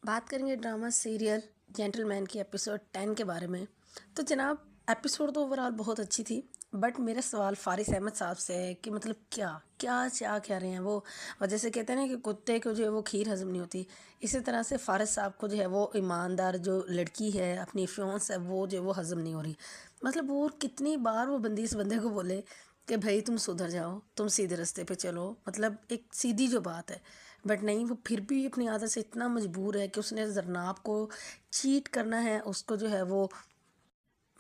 بات کریں گے ڈرامہ سیریل جینٹل مین کی ایپیسوڈ 10 کے بارے میں. تو جناب ایپیسوڈ تو اوورآل بہت اچھی تھی، بٹ میرا سوال فارس احمد صاحب سے ہے کہ مطلب کیا کیا چاہ کیا رہے ہیں وہ. اور جیسے کہتے ہیں نا کہ کتے کو جو ہے وہ کھیر ہضم نہیں ہوتی، اسی طرح سے فارس صاحب کو جو ہے وہ ایماندار جو لڑکی ہے اپنی فیونس ہے وہ جو ہے وہ ہضم نہیں ہو رہی. مطلب وہ کتنی بار وہ بندی اس بندے کو بولے کہ بھائی تم سدھر جاؤ، تم سیدھے راستے پہ چلو، مطلب ایک سیدھی جو بات ہے. بٹ نہیں، وہ پھر بھی اپنی عادت سے اتنا مجبور ہے کہ اس نے زرناب کو چیٹ کرنا ہے، اس کو جو ہے وہ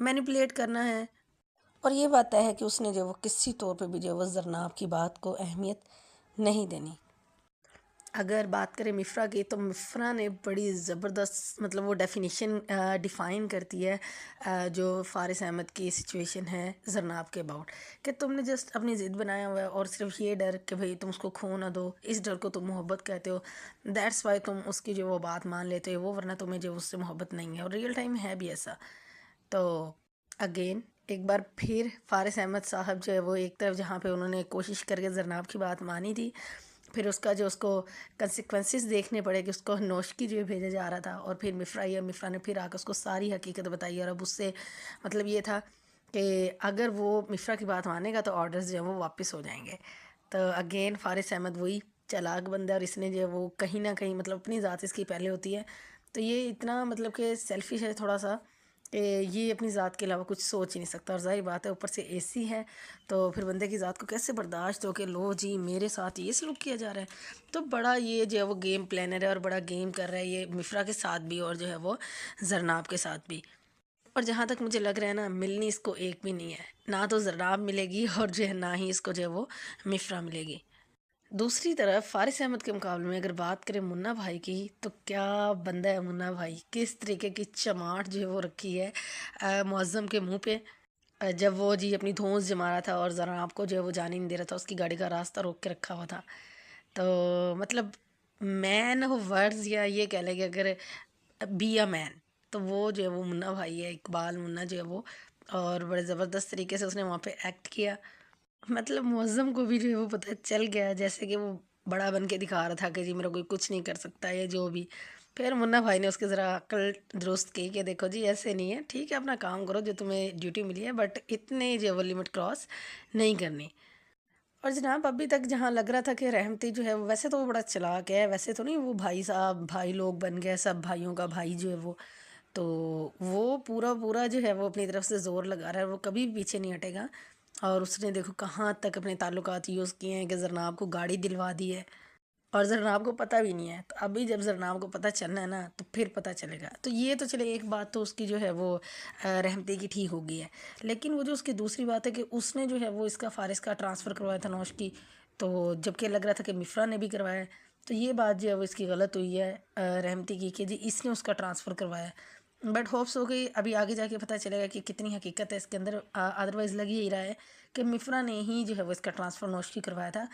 مینیپولیٹ کرنا ہے. اور یہ بات طے ہے کہ اس نے جو وہ کسی طور پہ بھی جو وہ زرناب کی بات کو اہمیت نہیں دینی. اگر بات کریں مفرا کی، تو مفرا نے بڑی زبردست مطلب وہ ڈیفائن کرتی ہے جو فارس احمد کی سچویشن ہے زرناب کے اباؤٹ، کہ تم نے جسٹ اپنی ضد بنایا ہوا ہے اور صرف یہ ڈر کہ بھئی تم اس کو کھو نہ دو، اس ڈر کو تم محبت کہتے ہو. دیٹس وائی تم اس کی جو وہ بات مان لیتے ہو، وہ ورنہ تمہیں جو اس سے محبت نہیں ہے، اور ریئل ٹائم ہے بھی ایسا. تو اگین ایک بار پھر فارس احمد صاحب جو ہے وہ ایک طرف جہاں پہ انہوں نے کوشش کر کے زرناب کی بات مانی تھی، پھر اس کا جو اس کو کنسیکوینسز دیکھنے پڑے کہ اس کو نوشکی جو بھیجا جا رہا تھا، اور پھر مفرا نے پھر آ کے اس کو ساری حقیقت بتائی. اور اب اس سے مطلب یہ تھا کہ اگر وہ مفرا کی بات مانے گا تو آرڈرز جو ہیں وہ واپس ہو جائیں گے. تو اگین فارس احمد وہی چلاک بندہ، اور اس نے جو ہے وہ کہیں نہ کہیں مطلب اپنی ذات اس کی پہلے ہوتی ہے. تو یہ اتنا مطلب کہ سیلفش ہے تھوڑا سا کہ یہ اپنی ذات کے علاوہ کچھ سوچ ہی نہیں سکتا. اور ظاہر بات ہے اوپر سے اے سی ہے، تو پھر بندے کی ذات کو کیسے برداشت ہو کہ لو جی میرے ساتھ یہ سلوک کیا جا رہا ہے. تو بڑا یہ جو ہے وہ گیم پلانر ہے اور بڑا گیم کر رہا ہے یہ مفرا کے ساتھ بھی اور جو ہے وہ زرناب کے ساتھ بھی. اور جہاں تک مجھے لگ رہا ہے نا، ملنی اس کو ایک بھی نہیں ہے، نہ تو زرناب ملے گی اور جو ہے نہ ہی اس کو جو ہے وہ مفرا ملے گی. دوسری طرف فارس احمد کے مقابلے میں اگر بات کریں منا بھائی کی، تو کیا بندہ ہے منا بھائی، کس طریقے کی چماٹ جو ہے وہ رکھی ہے معظم کے منہ پہ. جب وہ جی اپنی دھونس جما رہا تھا اور ذرا آپ کو جو ہے وہ جانے نہیں دے رہا تھا، اس کی گاڑی کا راستہ روک کے رکھا ہوا تھا. تو مطلب مین آف ورڈز، یا یہ کہہ لیں کہ اگر بی اے مین تو وہ جو ہے وہ منا بھائی ہے، اقبال منا جو ہے وہ. اور بڑے زبردست طریقے سے اس نے وہاں پہ ایکٹ کیا. مطلب معظم کو بھی جو ہے وہ پتہ چل گیا، جیسے کہ وہ بڑا بن کے دکھا رہا تھا کہ جی میرا کوئی کچھ نہیں کر سکتا ہے جو بھی. پھر منا بھائی نے اس کے ذرا عقل درست کی کہ دیکھو جی ایسے نہیں ہے، ٹھیک ہے اپنا کام کرو جو تمہیں ڈیوٹی ملی ہے، بٹ اتنے جو ہے وہ لمٹ کراس نہیں کرنی. اور جناب ابھی تک جہاں لگ رہا تھا کہ رحمتی جو ہے ویسے تو وہ بڑا چلاک ہے، ویسے تو نہیں وہ بھائی صاحب بھائی لوگ بن گئے، سب بھائیوں کا بھائی جو ہے وہ. تو وہ پورا پورا جو ہے وہ اپنی طرف سے زور لگا رہا ہے، وہ کبھی بھی پیچھے نہیں ہٹے گا. اور اس نے دیکھو کہاں تک اپنے تعلقات یوز کیے ہیں کہ زرناب کو گاڑی دلوا دی ہے، اور زرناب کو پتہ بھی نہیں ہے. تو ابھی جب زرناب کو پتہ چلنا ہے نا تو پھر پتہ چلے گا. تو یہ تو چلے ایک بات تو اس کی جو ہے وہ رحمتی کی ٹھیک ہو گئی ہے. لیکن وہ جو اس کی دوسری بات ہے کہ اس نے جو ہے وہ اس کا فارس کا ٹرانسفر کروایا تھا نوش کی، تو جب کہ لگ رہا تھا کہ مفرا نے بھی کروایا ہے. تو یہ بات جو ہے وہ اس کی غلط ہوئی ہے رحمتی کی، کہ جی اس نے اس کا ٹرانسفر کروایا. بٹ ہوپس ہو گئی، ابھی آگے جا کے پتہ چلے گا کہ کتنی حقیقت ہے اس کے اندر. ادروائز لگ ہی رہا ہے کہ مفرا نے ہی جو ہے وہ اس کا ٹرانسفر نوشکی کروایا تھا.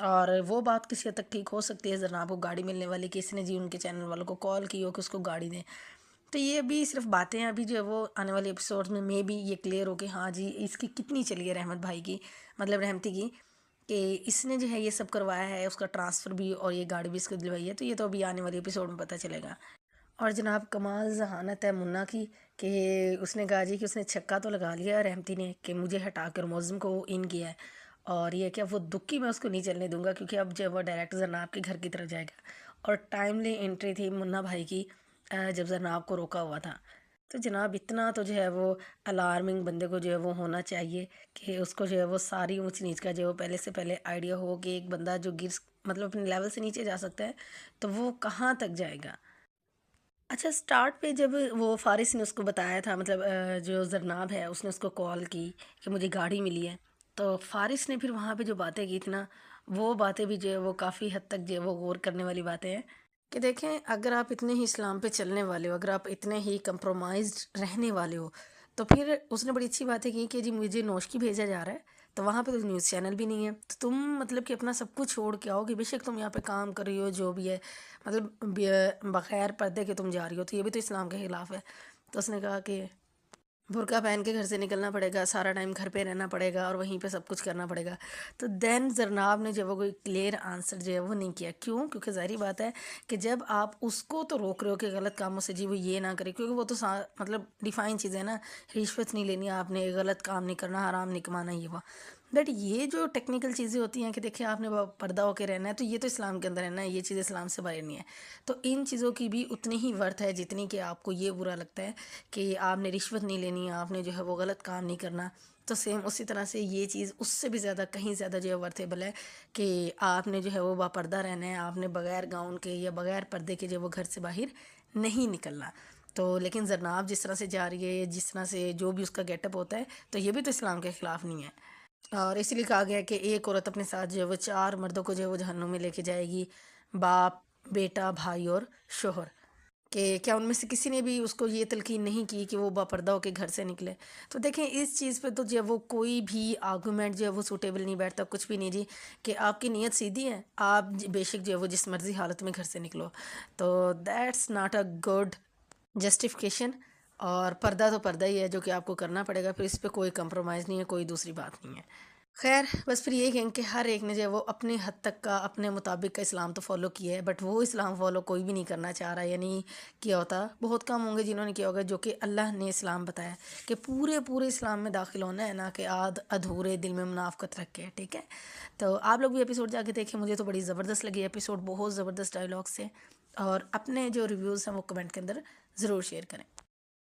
اور وہ بات کسی حد تک ٹھیک ہو سکتی ہے، زرناب کو گاڑی ملنے والی کہ اس نے جی ان کے چینل والوں کو کال کی ہو کہ اس کو گاڑی دیں. تو یہ ابھی صرف باتیں ہیں، ابھی جو ہے وہ آنے والے ایپیسوڈ میں بھی یہ کلیئر ہو کہ ہاں جی اس کی کتنی چلی ہے رحمت بھائی کی، مطلب رحمتی کی، کہ اس نے جو ہے یہ سب کروایا ہے، اس کا ٹرانسفر بھی اور یہ گاڑی بھی اس کو دلوائی ہے. تو یہ تو ابھی آنے والے ایپیسوڈ میں پتہ چلے گا. اور جناب کمال ذہانت ہے منا کی، کہ اس نے کہا جی کہ اس نے چھکا تو لگا لیا رحمتی نے کہ مجھے ہٹا کر معظم کو ان کیا ہے، اور یہ کہ اب وہ دکھی میں اس کو نہیں چلنے دوں گا، کیونکہ اب جب وہ ڈائریکٹ زرناب کے گھر کی طرف جائے گا. اور ٹائملی انٹری تھی منا بھائی کی جب زرناب کو روکا ہوا تھا. تو جناب اتنا تو جو ہے وہ الارمنگ بندے کو جو ہے وہ ہونا چاہیے کہ اس کو جو ہے وہ ساری اونچ نیچ کا جو ہے وہ پہلے سے پہلے آئیڈیا ہو کہ ایک بندہ جو مطلب اپنے لیول سے نیچے جا سکتا ہے تو وہ کہاں تک جائے گا. اچھا اسٹارٹ پہ جب وہ فارس نے اس کو بتایا تھا، مطلب جو زرناب ہے اس نے اس کو کال کی کہ مجھے گاڑی ملی ہے، تو فارس نے پھر وہاں پہ جو باتیں کی تھی نا، وہ باتیں بھی جو ہے وہ کافی حد تک جو ہے وہ غور کرنے والی باتیں ہیں. کہ دیکھیں اگر آپ اتنے ہی اسلام پہ چلنے والے ہو، اگر آپ اتنے ہی کمپرومائزڈ رہنے والے ہو، تو پھر اس نے بڑی اچھی باتیں کی کہ جی مجھے نوشکی بھیجا جا رہا ہے، تو وہاں پہ تو نیوز چینل بھی نہیں ہے، تو تم مطلب کہ اپنا سب کچھ چھوڑ کے آؤ، کہ بے شک تم یہاں پہ کام کر رہی ہو جو بھی ہے، مطلب بغیر پردے کے تم جا رہی ہو، تو یہ بھی تو اسلام کے خلاف ہے. تو اس نے کہا کہ برقع پہن کے گھر سے نکلنا پڑے گا، سارا ٹائم گھر پہ رہنا پڑے گا اور وہیں پہ سب کچھ کرنا پڑے گا. تو دین زرناب نے جو وہ کوئی کلیئر آنسر جو ہے وہ نہیں کیا. کیوں؟ کیونکہ ظاہری بات ہے کہ جب آپ اس کو تو روک رہے ہو کہ غلط کاموں سے جی وہ یہ نہ کرے، کیونکہ وہ تو مطلب ڈیفائن چیزیں ہیں نا، رشوت نہیں لینی آپ نے، غلط کام نہیں کرنا، حرام نہیں کمانا، یہ وہ. بٹ یہ جو ٹیکنیکل چیزیں ہوتی ہیں کہ دیکھیں آپ نے پردہ ہو کے رہنا ہے، تو یہ تو اسلام کے اندر رہنا ہے، یہ چیز اسلام سے باہر نہیں ہے. تو ان چیزوں کی بھی اتنی ہی ورتھ ہے جتنی کہ آپ کو یہ برا لگتا ہے کہ آپ نے رشوت نہیں لینی، آپ نے جو ہے وہ غلط کام نہیں کرنا. تو سیم اسی طرح سے یہ چیز اس سے بھی زیادہ کہیں زیادہ جو ہے ورتھیبل ہے کہ آپ نے جو ہے وہ باپردہ رہنا ہے، آپ نے بغیر گاؤن کے یا بغیر پردے کے جو وہ گھر سے باہر نہیں نکلنا. تو لیکن زرناب جس طرح سے جا رہی ہے، جس طرح سے جو بھی اس کا گیٹ اپ ہوتا ہے، تو یہ بھی تو اسلام کے خلاف نہیں ہے. اور اسی لیے کہا گیا ہے کہ ایک عورت اپنے ساتھ جو ہے وہ 4 مردوں کو جو ہے وہ جہنم میں لے کے جائے گی، باپ، بیٹا، بھائی اور شوہر. کہ کیا ان میں سے کسی نے بھی اس کو یہ تلقین نہیں کی کہ وہ باپردہ ہو کے گھر سے نکلے؟ تو دیکھیں اس چیز پہ تو جو ہے وہ کوئی بھی آرگومنٹ جو ہے وہ سوٹیبل نہیں بیٹھتا، کچھ بھی نہیں جی. کہ آپ کی نیت سیدھی ہے، آپ بے شک جو ہے وہ جس مرضی حالت میں گھر سے نکلو. تو that's not a good justification. اور پردہ تو پردہ ہی ہے جو کہ آپ کو کرنا پڑے گا، پھر اس پہ کوئی کمپرومائز نہیں ہے، کوئی دوسری بات نہیں ہے. خیر بس پھر یہ کہیں کہ ہر ایک نے جو ہے وہ اپنے حد تک کا اپنے مطابق کا اسلام تو فالو کیا ہے، بٹ وہ اسلام فالو کوئی بھی نہیں کرنا چاہ رہا، یعنی کیا ہوتا بہت کم ہوں گے جنہوں نے کیا ہوگا جو کہ اللہ نے اسلام بتایا کہ پورے اسلام میں داخل ہونا ہے، نہ کہ ادھورے دل میں منافقت رکھ کے. ٹھیک ہے، تو آپ لوگ بھی ایپیسوڈ جا کے دیکھیں، مجھے تو بڑی زبردست لگی ایپیسوڈ، بہت زبردست ڈائلاگ سے. اور اپنے جو ریویوز ہیں وہ کمنٹ کے اندر ضرور شیئر کریں.